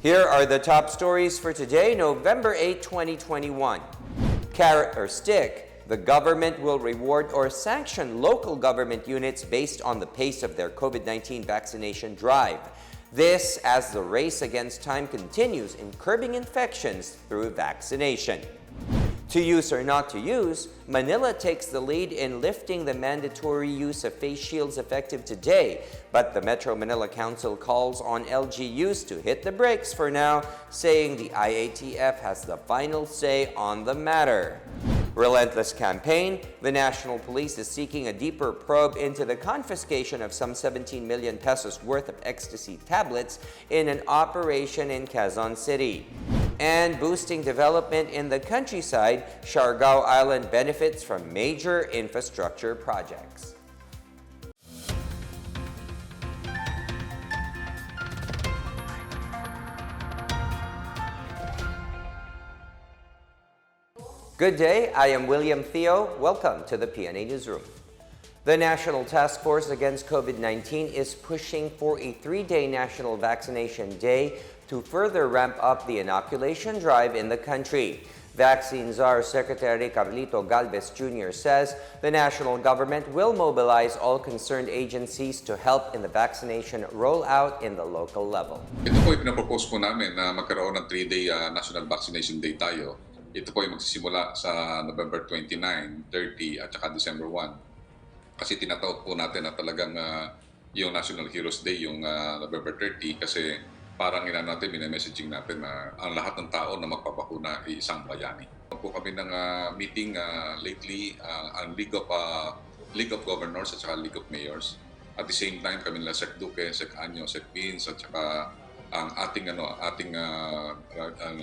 Here are the top stories for today, November 8, 2021. Carrot or stick, the government will reward or sanction local government units based on the pace of their COVID-19 vaccination drive. This as the race against time continues in curbing infections through vaccination. To use or not to use, Manila takes the lead in lifting the mandatory use of face shields effective today, but the Metro Manila Council calls on LGUs to hit the brakes for now, saying the IATF has the final say on the matter. Relentless campaign, the National Police is seeking a deeper probe into the confiscation of some 17 million pesos worth of ecstasy tablets in an operation in Quezon City. And boosting development in the countryside, Siargao Island benefits from major infrastructure projects. Good day, I am William Theo. Welcome to the PNA Newsroom. The National Task Force Against COVID-19 is pushing for a 3-day national vaccination day to further ramp up the inoculation drive in the country. Vaccine Czar Secretary Carlito Galvez Jr. says the national government will mobilize all concerned agencies to help in the vaccination rollout in the local level. Ito po ay pinapropose po namin na magkaroon ng 3-day National Vaccination Day tayo. Ito po ay magsisimula sa November 29, 30 at saka December 1. Kasi tinatawag po natin na talagang yung National Heroes Day, yung November 30, kasi parang natin, minamessaging natin na ang lahat ng tao na magpapakuna ay isang bayani. Po kami ng meeting lately, ang League of Governors at saka League of Mayors. At the same time, kami nila Sec Duque, Sec Anyo, Sec Pins at saka ang ating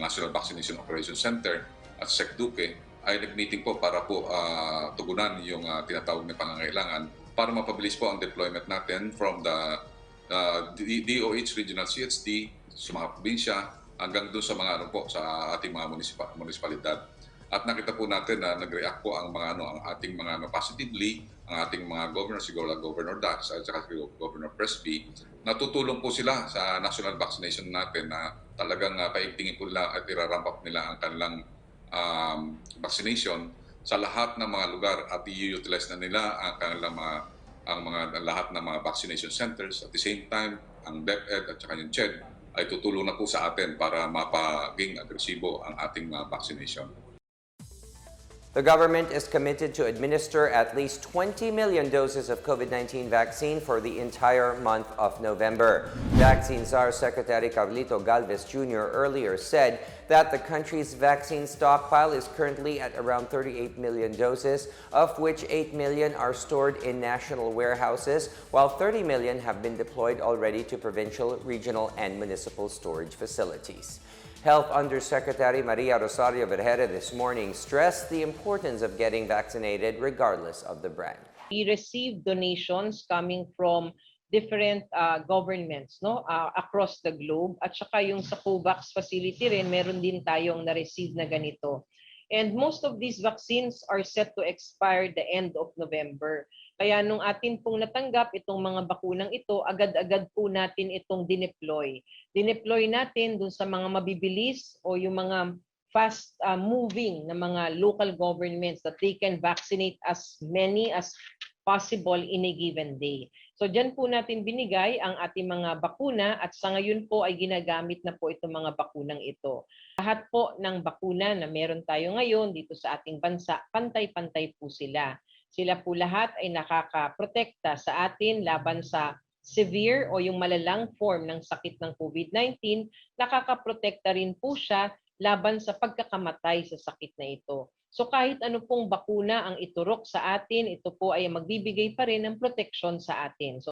National Vaccination Operations Center at Sec Duque ay nag-meeting po para po tugunan yung tinatawag na pangangailangan para mapabilis po ang deployment natin from the DOH Regional CHD sa mga probinsya hanggang doon sa mga sa ating mga munisipalidad. At nakita po natin na nag-react po ang mga ang ating mga positively, ang ating mga governor, siguro Governor Dax at saka Governor Presby, natutulong po sila sa national vaccination natin na talagang paigtingin po nila at iraramp up nila ang kanilang vaccination sa lahat ng mga lugar at i-utilize na nila ang kanilang lahat ng mga vaccination centers. At the same time, ang DepEd at saka yung CHED ay tutulong na po sa atin para mapaging agresibo ang ating vaccination. The government is committed to administer at least 20 million doses of COVID-19 vaccine for the entire month of November. Vaccine Czar Secretary Carlito Galvez Jr. earlier said that the country's vaccine stockpile is currently at around 38 million doses, of which 8 million are stored in national warehouses, while 30 million have been deployed already to provincial, regional, and municipal storage facilities. Health Undersecretary Maria Rosario Vergere this morning stressed the importance of getting vaccinated regardless of the brand. We received donations coming from different governments across the globe, at saka yung sa COVAX facility rin meron din tayong na-receive na ganito. And most of these vaccines are set to expire the end of November. Kaya nung atin pong natanggap itong mga bakunang ito, agad-agad po natin itong dineploy. Dineploy natin dun sa mga mabibilis o yung mga fast-moving na mga local governments that they can vaccinate as many as possible in a given day. So dyan po natin binigay ang ating mga bakuna at sa ngayon po ay ginagamit na po itong mga bakunang ito. Lahat po ng bakuna na meron tayo ngayon dito sa ating bansa, pantay-pantay po sila. Sila po lahat ay nakakaprotekta sa atin laban sa severe o yung malalang form ng sakit ng COVID-19. Nakakaprotekta rin po siya laban sa pagkakamatay sa sakit na ito. So kahit ano pong bakuna ang iturok sa atin, ito po ay magbibigay pa rin ng proteksyon sa atin.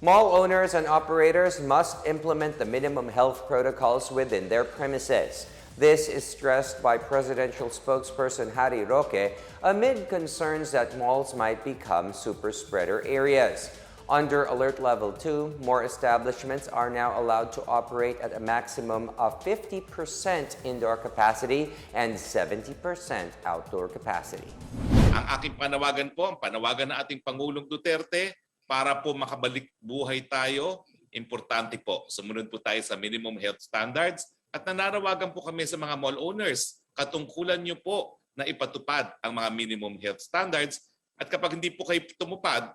Mall owners and operators must implement the minimum health protocols within their premises. This is stressed by presidential spokesperson Harry Roque amid concerns that malls might become super spreader areas. Under Alert Level 2, more establishments are now allowed to operate at a maximum of 50% indoor capacity and 70% outdoor capacity. Ang aking panawagan po, ang panawagan ng ating Pangulong Duterte para po makabalik buhay tayo, importante po, sumunod po tayo sa minimum health standards at nananawagan po kami sa mga mall owners. Katungkulan nyo po na ipatupad ang mga minimum health standards at kapag hindi po kayo tumupad,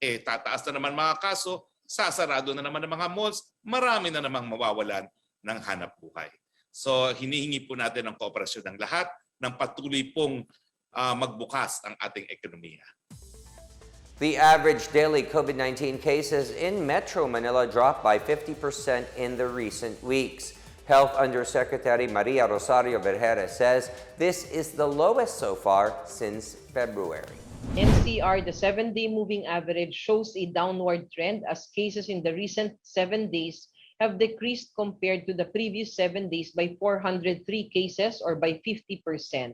tataas na naman mga kaso, sasarado na naman ang mga malls, marami na namang mawawalan ng hanap buhay. So hinihingi po natin ang kooperasyon ng lahat ng patuloy pong magbukas ang ating ekonomiya. The average daily COVID-19 cases in Metro Manila dropped by 50% in the recent weeks. Health Undersecretary Maria Rosario Vergara says this is the lowest so far since February. NCR, the 7-day moving average shows a downward trend as cases in the recent 7 days have decreased compared to the previous 7 days by 403 cases or by 50%.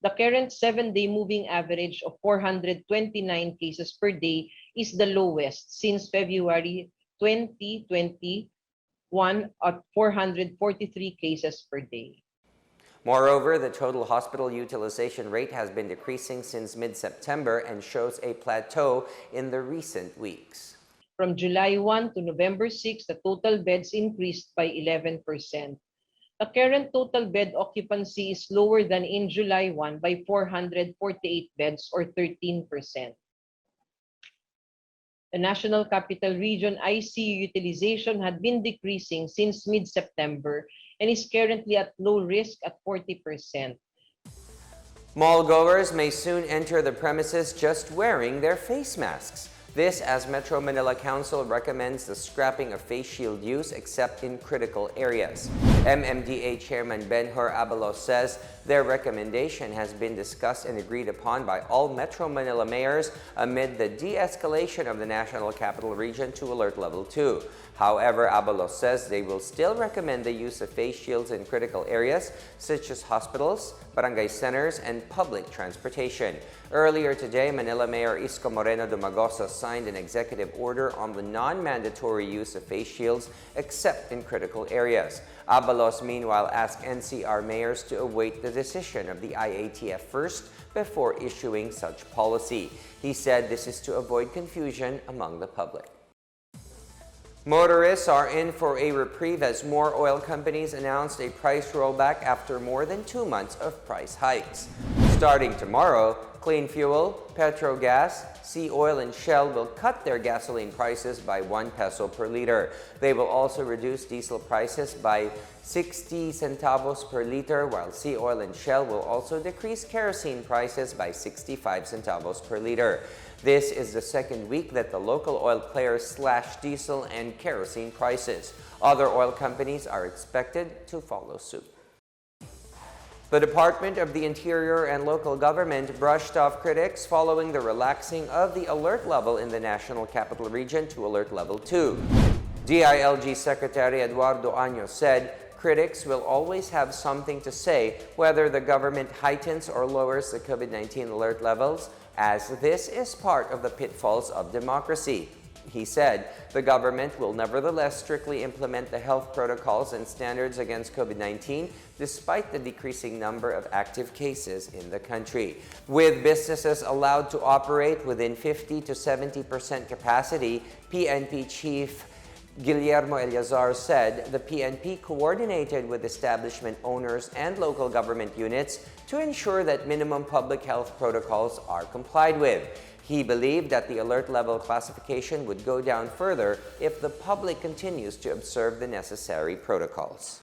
The current 7-day moving average of 429 cases per day is the lowest since February 2021 at 443 cases per day. Moreover, the total hospital utilization rate has been decreasing since mid-September and shows a plateau in the recent weeks. From July 1 to November 6, the total beds increased by 11%. The current total bed occupancy is lower than in July 1 by 448 beds or 13%. The National Capital Region ICU utilization had been decreasing since mid-September and is currently at low risk at 40%. Mall goers may soon enter the premises just wearing their face masks. This as Metro Manila Council recommends the scrapping of face shield use except in critical areas. MMDA Chairman Benhur Abalos says their recommendation has been discussed and agreed upon by all Metro Manila mayors amid the de-escalation of the National Capital Region to Alert Level 2. However, Abalos says they will still recommend the use of face shields in critical areas such as hospitals, barangay centers, and public transportation. Earlier today, Manila Mayor Isko Moreno Dumagoso signed an executive order on the non-mandatory use of face shields except in critical areas. Abalos, meanwhile, asked NCR mayors to await the decision of the IATF first before issuing such policy. He said this is to avoid confusion among the public. Motorists are in for a reprieve as more oil companies announced a price rollback after more than 2 months of price hikes. Starting tomorrow, Clean Fuel, Petrogas, Sea Oil, and Shell will cut their gasoline prices by 1 peso per liter. They will also reduce diesel prices by 60 centavos per liter, while Sea Oil and Shell will also decrease kerosene prices by 65 centavos per liter. This is the second week that the local oil players slashed diesel and kerosene prices. Other oil companies are expected to follow suit. The Department of the Interior and local government brushed off critics following the relaxing of the alert level in the National Capital Region to Alert Level 2. DILG Secretary Eduardo Año said critics will always have something to say whether the government heightens or lowers the COVID-19 alert levels, as this is part of the pitfalls of democracy. He said the government will nevertheless strictly implement the health protocols and standards against COVID-19 despite the decreasing number of active cases in the country. With businesses allowed to operate within 50 to 70% capacity, PNP Chief Guillermo Eliazar said the PNP coordinated with establishment owners and local government units to ensure that minimum public health protocols are complied with. He believed that the alert level classification would go down further if the public continues to observe the necessary protocols.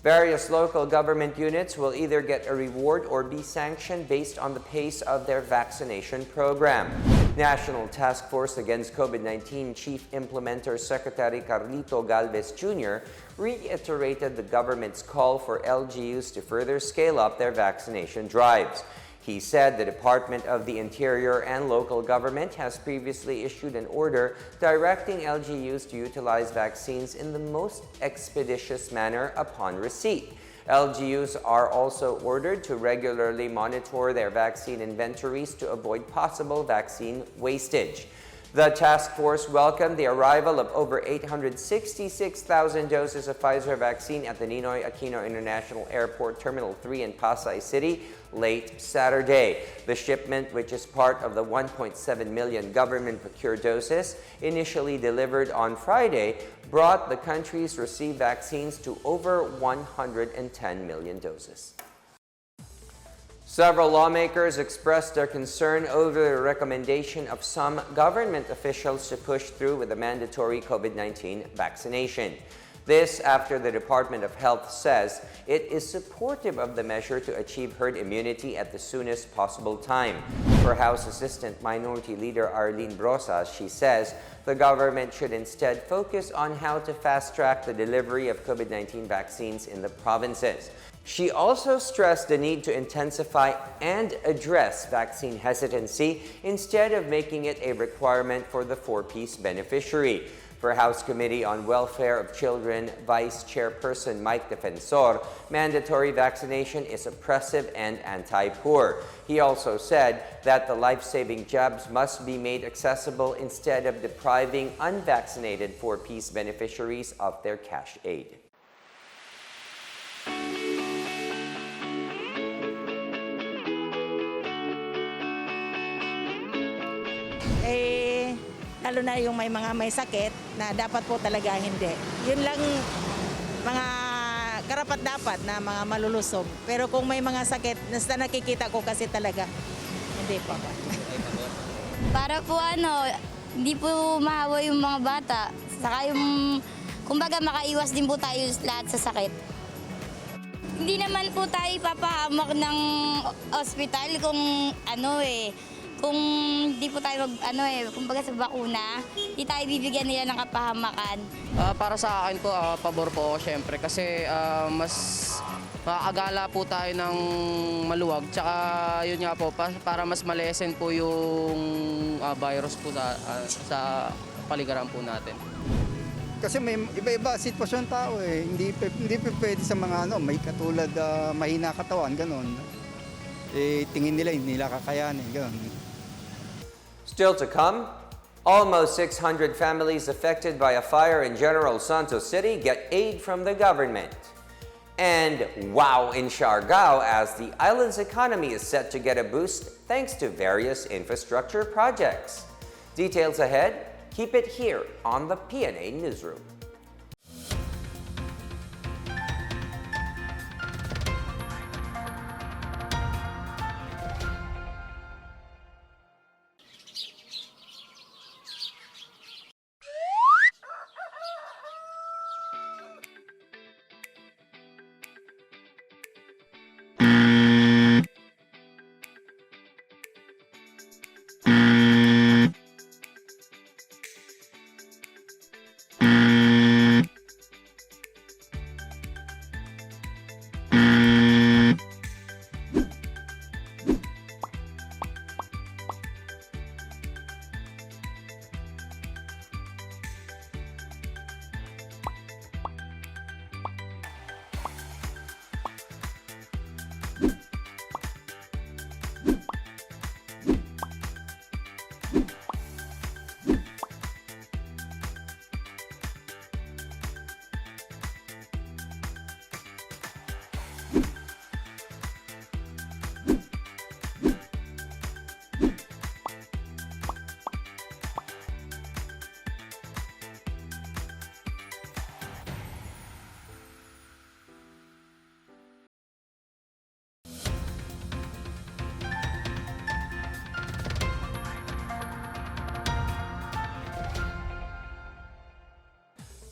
Various local government units will either get a reward or be sanctioned based on the pace of their vaccination program. National Task Force Against COVID-19 Chief Implementer Secretary Carlito Galvez Jr. reiterated the government's call for LGUs to further scale up their vaccination drives. He said the Department of the Interior and local government has previously issued an order directing LGUs to utilize vaccines in the most expeditious manner upon receipt. LGUs are also ordered to regularly monitor their vaccine inventories to avoid possible vaccine wastage. The task force welcomed the arrival of over 866,000 doses of Pfizer vaccine at the Ninoy Aquino International Airport Terminal 3 in Pasay City late Saturday. The shipment, which is part of the 1.7 million government-procured doses initially delivered on Friday, brought the country's received vaccines to over 110 million doses. Several lawmakers expressed their concern over the recommendation of some government officials to push through with a mandatory COVID-19 vaccination. This after the Department of Health says it is supportive of the measure to achieve herd immunity at the soonest possible time. For House Assistant Minority Leader Arlene Brosas, she says the government should instead focus on how to fast-track the delivery of COVID-19 vaccines in the provinces. She also stressed the need to intensify and address vaccine hesitancy instead of making it a requirement for the four-piece beneficiary. For House Committee on Welfare of Children Vice Chairperson Mike Defensor, mandatory vaccination is oppressive and anti-poor. He also said that the life-saving jabs must be made accessible instead of depriving unvaccinated four-piece beneficiaries of their cash aid. Lalo na yung may mga may sakit na dapat po talaga hindi. Yun lang mga karapat-dapat na mga malulusob. Pero kung may mga sakit, nasta nakikita ko kasi talaga, hindi po. Para po hindi po mahawa yung mga bata. Saka yung, kumbaga makaiwas din po tayo lahat sa sakit. Hindi naman po tayo papahamak ng ospital kung kung di po tayo kumbaga sa bakuna, di tayo bibigyan nila ng kapahamakan. Para sa akin po, pabor po ako syempre kasi mas makakagala po tayo ng maluwag. Tsaka yun nga po, para mas malesen po yung virus po sa paligiran po natin. Kasi may iba-iba sitwasyon tao eh. Hindi pwede sa mga may katulad mahina katawan, ganun. Tingin nila hindi nila kakayanin, ganun. Still to come, almost 600 families affected by a fire in General Santos City get aid from the government. And wow in Siargao as the island's economy is set to get a boost thanks to various infrastructure projects. Details ahead, keep it here on the PNA Newsroom.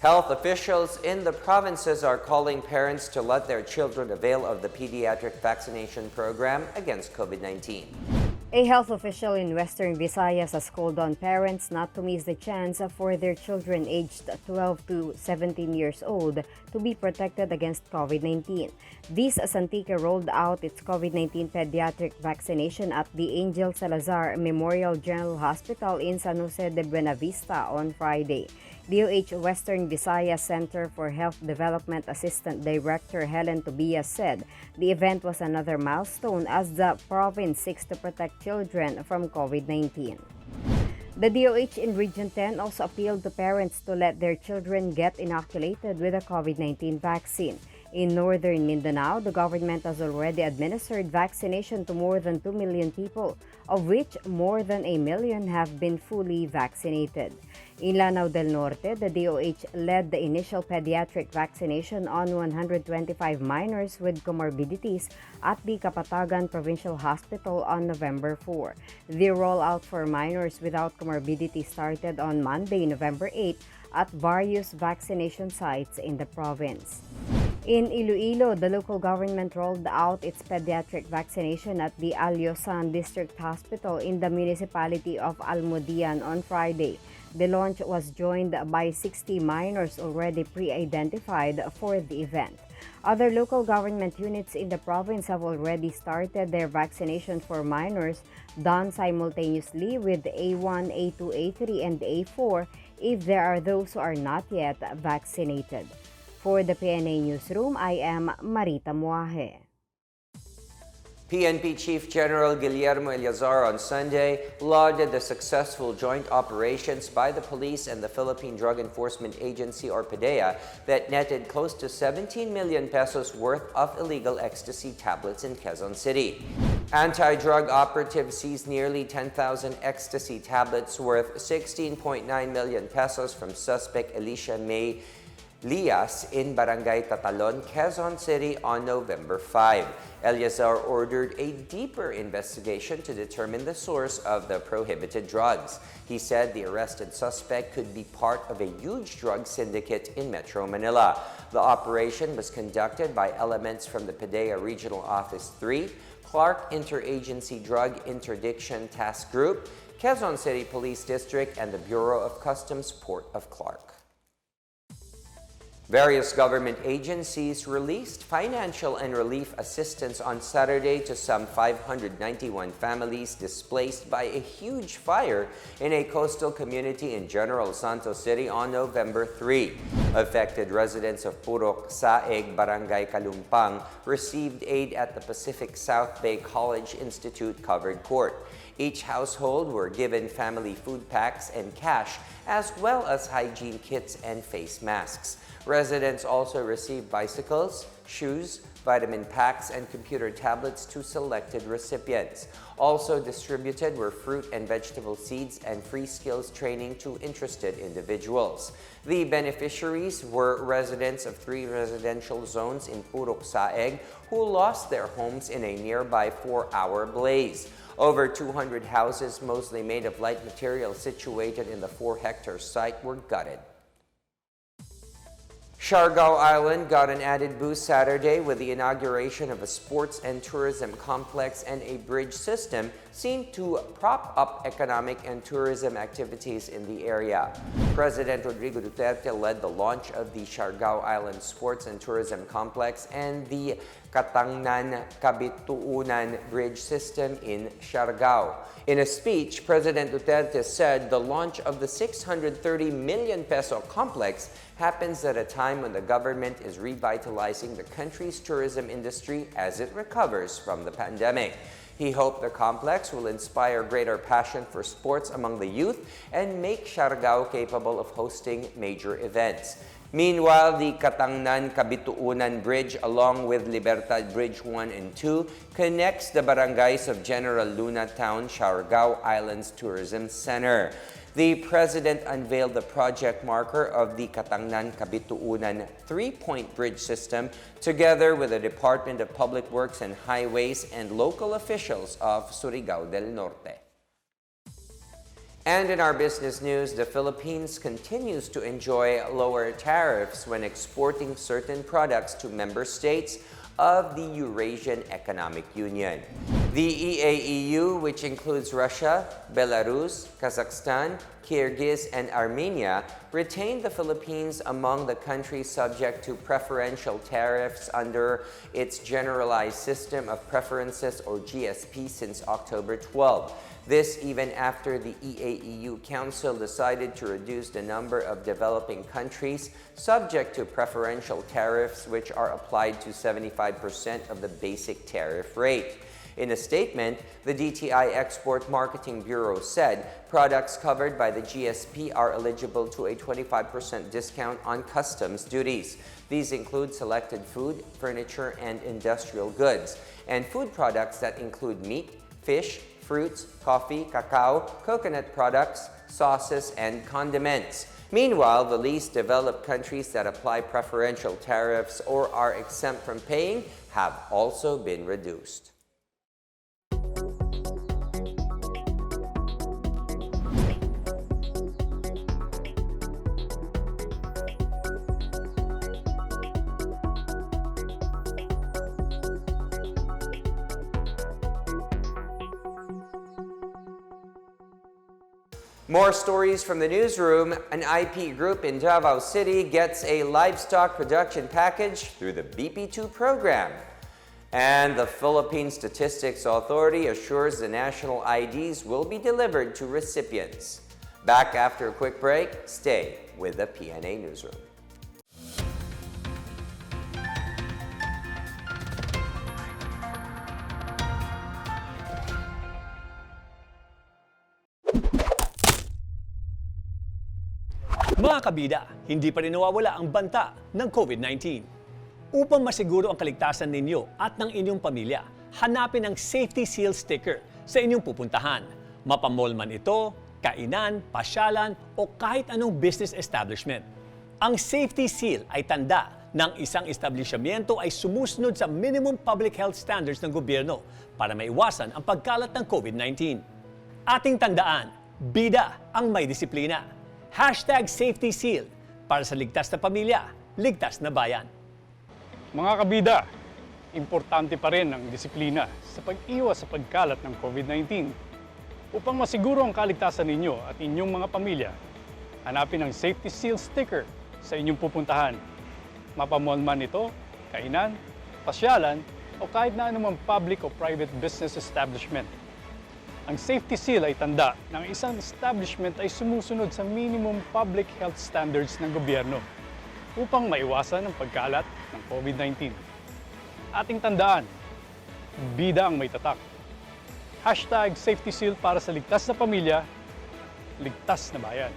Health officials in the provinces are calling parents to let their children avail of the pediatric vaccination program against COVID-19. A health official in Western Visayas has called on parents not to miss the chance for their children aged 12 to 17 years old to be protected against COVID-19. This Santica rolled out its COVID-19 pediatric vaccination at the Angel Salazar Memorial General Hospital in San Jose de Buena Vista on Friday. DOH Western Visayas Center for Health Development Assistant Director Helen Tobias said the event was another milestone as the province seeks to protect children from COVID-19. The DOH in Region 10 also appealed to parents to let their children get inoculated with a COVID-19 vaccine. In northern Mindanao, the government has already administered vaccination to more than 2 million people, of which more than 1 million have been fully vaccinated. In Lanao del Norte, the DOH led the initial pediatric vaccination on 125 minors with comorbidities at the Kapatagan Provincial Hospital on November 4. The rollout for minors without comorbidity started on Monday, November 8, at various vaccination sites in the province. In Iloilo, the local government rolled out its pediatric vaccination at the Alyosan District Hospital in the municipality of Almudian on Friday. The launch was joined by 60 minors already pre-identified for the event. Other local government units in the province have already started their vaccination for minors, done simultaneously with A1, A2, A3, and A4 if there are those who are not yet vaccinated. For the PNA Newsroom, I am Marita Muaje. PNP Chief General Guillermo Eleazar on Sunday lauded the successful joint operations by the police and the Philippine Drug Enforcement Agency or PDEA that netted close to 17 million pesos worth of illegal ecstasy tablets in Quezon City. Anti-drug operatives seized nearly 10,000 ecstasy tablets worth 16.9 million pesos from suspect Alicia May Lias in Barangay Tatalon, Quezon City on November 5. Eleazar ordered a deeper investigation to determine the source of the prohibited drugs. He said the arrested suspect could be part of a huge drug syndicate in Metro Manila. The operation was conducted by elements from the PDEA Regional Office 3, Clark Interagency Drug Interdiction Task Group, Quezon City Police District, and the Bureau of Customs Port of Clark. Various government agencies released financial and relief assistance on Saturday to some 591 families displaced by a huge fire in a coastal community in General Santos City on November 3. Affected residents of Purok Saeg, Barangay Kalumpang received aid at the Pacific South Bay College Institute covered court. Each household were given family food packs and cash, as well as hygiene kits and face masks. Residents also received bicycles, shoes, vitamin packs, and computer tablets to selected recipients. Also distributed were fruit and vegetable seeds and free skills training to interested individuals. The beneficiaries were residents of 3 residential zones in Purok Saeg who lost their homes in a nearby 4-hour blaze. Over 200 houses, mostly made of light material situated in the 4-hectare site, were gutted. Siargao Island got an added boost Saturday with the inauguration of a sports and tourism complex and a bridge system seen to prop up economic and tourism activities in the area. President Rodrigo Duterte led the launch of the Siargao Island Sports and Tourism Complex and the Katangnan-Kabituunan Bridge System in Siargao. In a speech, President Duterte said the launch of the 630 million peso complex happens at a time when the government is revitalizing the country's tourism industry as it recovers from the pandemic. He hoped the complex will inspire greater passion for sports among the youth and make Siargao capable of hosting major events. Meanwhile, the Katangnan-Kabituunan Bridge along with Libertad Bridge 1 and 2 connects the barangays of General Luna Town, Siargao Islands Tourism Center. The President unveiled the project marker of the Katangnan-Kabituunan 3-point bridge system together with the Department of Public Works and Highways and local officials of Siargao del Norte. And in our business news, the Philippines continues to enjoy lower tariffs when exporting certain products to member states of the Eurasian Economic Union. The EAEU, which includes Russia, Belarus, Kazakhstan, Kyrgyz, and Armenia, retained the Philippines among the countries subject to preferential tariffs under its Generalized System of Preferences or GSP since October 12. This even after the EAEU Council decided to reduce the number of developing countries subject to preferential tariffs, which are applied to 75% of the basic tariff rate. In a statement, the DTI Export Marketing Bureau said products covered by the GSP are eligible to a 25% discount on customs duties. These include selected food, furniture, and industrial goods, and food products that include meat, fish, fruits, coffee, cacao, coconut products, sauces, and condiments. Meanwhile, the least developed countries that apply preferential tariffs or are exempt from paying have also been reduced. More stories from the newsroom. An IP group in Davao City gets a livestock production package through the BP2 program. And the Philippine Statistics Authority assures the national IDs will be delivered to recipients. Back after a quick break, stay with the PNA Newsroom. Mga kabida, hindi pa rin nawawala ang banta ng COVID-19. Upang masiguro ang kaligtasan ninyo at ng inyong pamilya, hanapin ang safety seal sticker sa inyong pupuntahan. Mapamall man ito, kainan, pasyalan o kahit anong business establishment. Ang safety seal ay tanda ng isang establishmento ay sumusunod sa minimum public health standards ng gobyerno para maiwasan ang pagkalat ng COVID-19. Ating tandaan, bida ang may disiplina. #Safety Seal para sa ligtas na pamilya, ligtas na bayan. Mga kabida, importante pa rin ang disiplina sa pag-iwas sa pagkalat ng COVID-19. Upang masiguro ang kaligtasan ninyo at inyong mga pamilya, hanapin ang Safety Seal sticker sa inyong pupuntahan. Mapamall man ito, kainan, pasyalan, o kahit na anumang public o private business establishment. Ang safety seal ay tanda ng isang establishment ay sumusunod sa minimum public health standards ng gobyerno upang maiwasan ang pagkalat ng COVID-19. Ating tandaan, bida ang may tatak. #Safety Seal para sa ligtas na pamilya, ligtas na bayan.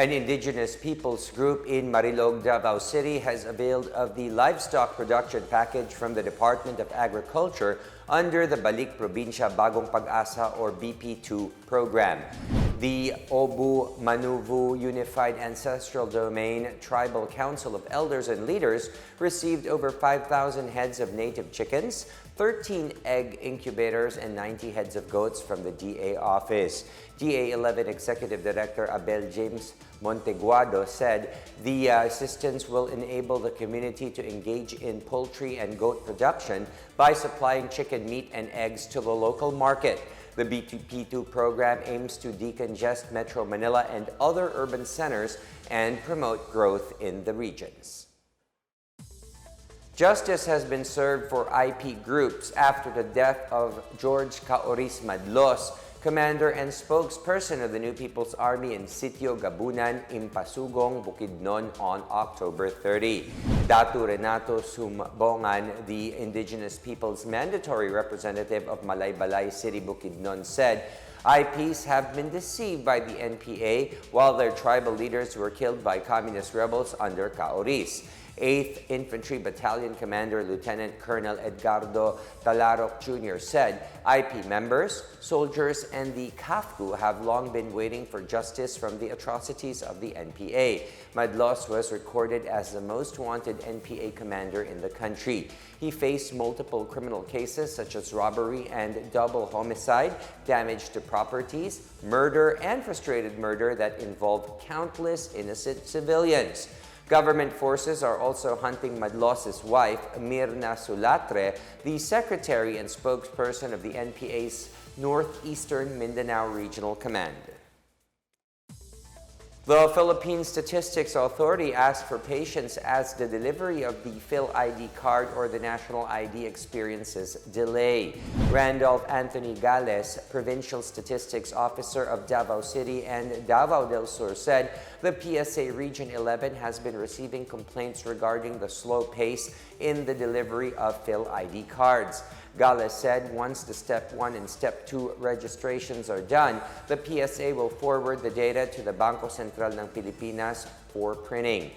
An indigenous peoples group in Marilog, Davao City has availed of the livestock production package from the Department of Agriculture under the Balik Probinsya Bagong Pag-asa or BP2 program. The Obu Manuvu Unified Ancestral Domain Tribal Council of Elders and Leaders received over 5,000 heads of native chickens, 13 egg incubators, and 90 heads of goats from the DA office. DA 11 Executive Director Abel James Monteguado said the assistance will enable the community to engage in poultry and goat production by supplying chicken meat and eggs to the local market. The BP2 program aims to decongest Metro Manila and other urban centers and promote growth in the regions. Justice has been served for IP groups after the death of George Caoris Madlos, commander and spokesperson of the New People's Army in Sitio Gabunan, Impasugong, Bukidnon on October 30. Datu Renato Sumbongan, the Indigenous Peoples Mandatory Representative of Malaybalay City, Bukidnon, said IPs have been deceived by the NPA while their tribal leaders were killed by communist rebels under Caoris. 8th Infantry Battalion Commander Lieutenant Colonel Edgardo Talarok Jr. said IP members, soldiers, and the CAFCU have long been waiting for justice from the atrocities of the NPA. Madlos was recorded as the most wanted NPA commander in the country. He faced multiple criminal cases such as robbery and double homicide, damage to properties, murder, and frustrated murder that involved countless innocent civilians. Government forces are also hunting Madlos's wife, Mirna Sulatre, the secretary and spokesperson of the NPA's Northeastern Mindanao Regional Command. The Philippine Statistics Authority asked for patience as the delivery of the PhilID card or the national ID experiences delay. Randolph Anthony Gales, Provincial Statistics Officer of Davao City and Davao del Sur, said the PSA Region 11 has been receiving complaints regarding the slow pace in the delivery of PhilID cards. Gales said once the Step 1 and Step 2 registrations are done, the PSA will forward the data to the Bangko Sentral ng Pilipinas for printing.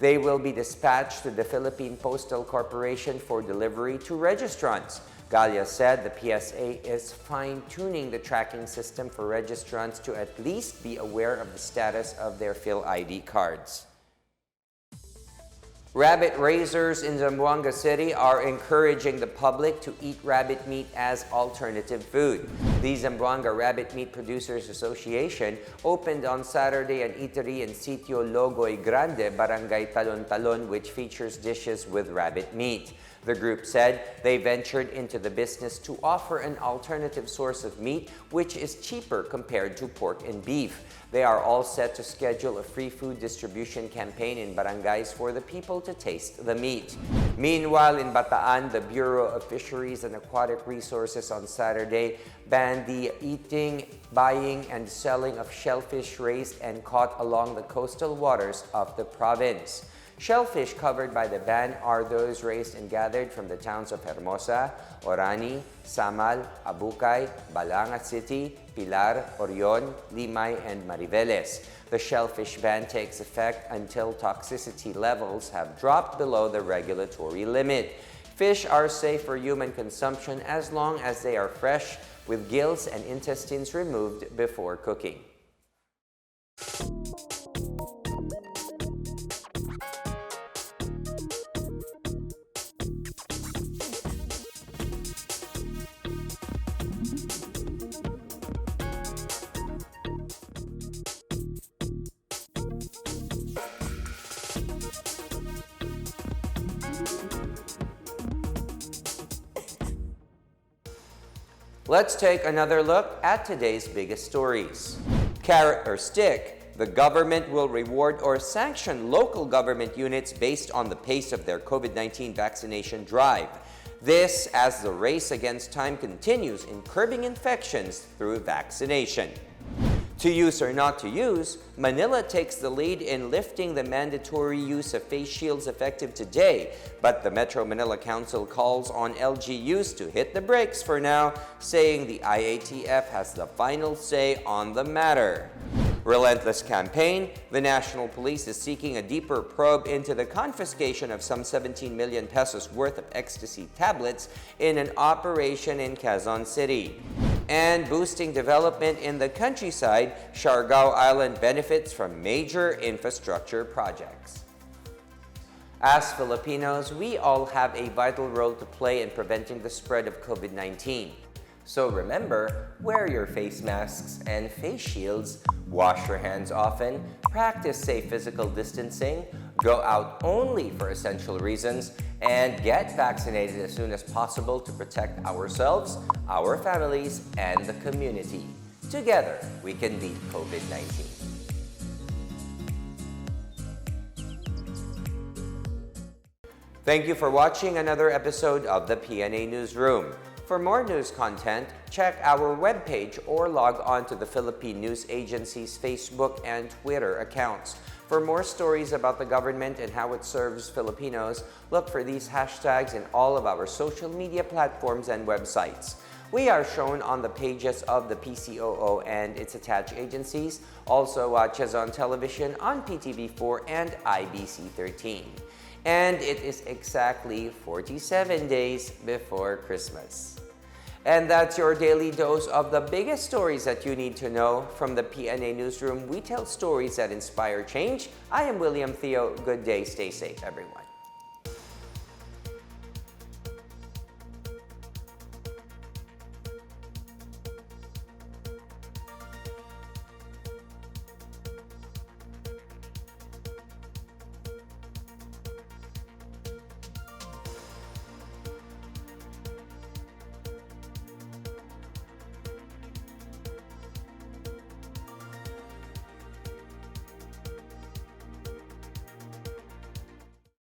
They will be dispatched to the Philippine Postal Corporation for delivery to registrants. Gales said the PSA is fine-tuning the tracking system for registrants to at least be aware of the status of their PhilID cards. Rabbit raisers in Zamboanga City are encouraging the public to eat rabbit meat as alternative food. The Zamboanga Rabbit Meat Producers Association opened on Saturday an eatery in Sitio Logoy Grande, Barangay Talon-Talon, which features dishes with rabbit meat. The group said they ventured into the business to offer an alternative source of meat which is cheaper compared to pork and beef. They are all set to schedule a free food distribution campaign in barangays for the people to taste the meat. Meanwhile, in Bataan, the Bureau of Fisheries and Aquatic Resources on Saturday banned the eating, buying, and selling of shellfish raised and caught along the coastal waters of the province. Shellfish covered by the ban are those raised and gathered from the towns of Hermosa, Orani, Samal, Abucay, Balanga City, Pilar, Orion, Limay, and Mariveles. The shellfish ban takes effect until toxicity levels have dropped below the regulatory limit. Fish are safe for human consumption as long as they are fresh, with gills and intestines removed before cooking. Let's take another look at today's biggest stories. Carrot or stick, the government will reward or sanction local government units based on the pace of their COVID-19 vaccination drive. This as the race against time continues in curbing infections through vaccination. To use or not to use, Manila takes the lead in lifting the mandatory use of face shields effective today, but the Metro Manila Council calls on LGUs to hit the brakes for now, saying the IATF has the final say on the matter. Relentless campaign, the National Police is seeking a deeper probe into the confiscation of some 17 million pesos worth of ecstasy tablets in an operation in Quezon City. And boosting development in the countryside, Siargao Island benefits from major infrastructure projects. As Filipinos, we all have a vital role to play in preventing the spread of COVID-19. So remember, wear your face masks and face shields, wash your hands often, practice safe physical distancing, go out only for essential reasons, and get vaccinated as soon as possible to protect ourselves, our families, and the community. Together, we can beat COVID-19. Thank you for watching another episode of the PNA Newsroom. For more news content, check our webpage or log on to the Philippine News Agency's Facebook and Twitter accounts. For more stories about the government and how it serves Filipinos, look for these hashtags in all of our social media platforms and websites. We are shown on the pages of the PCOO and its attached agencies. Also watch us on television on PTV4 and IBC 13. And it is exactly 47 days before Christmas. And that's your daily dose of the biggest stories that you need to know. From the PNA Newsroom, we tell stories that inspire change. I am William Theo. Good day. Stay safe, everyone.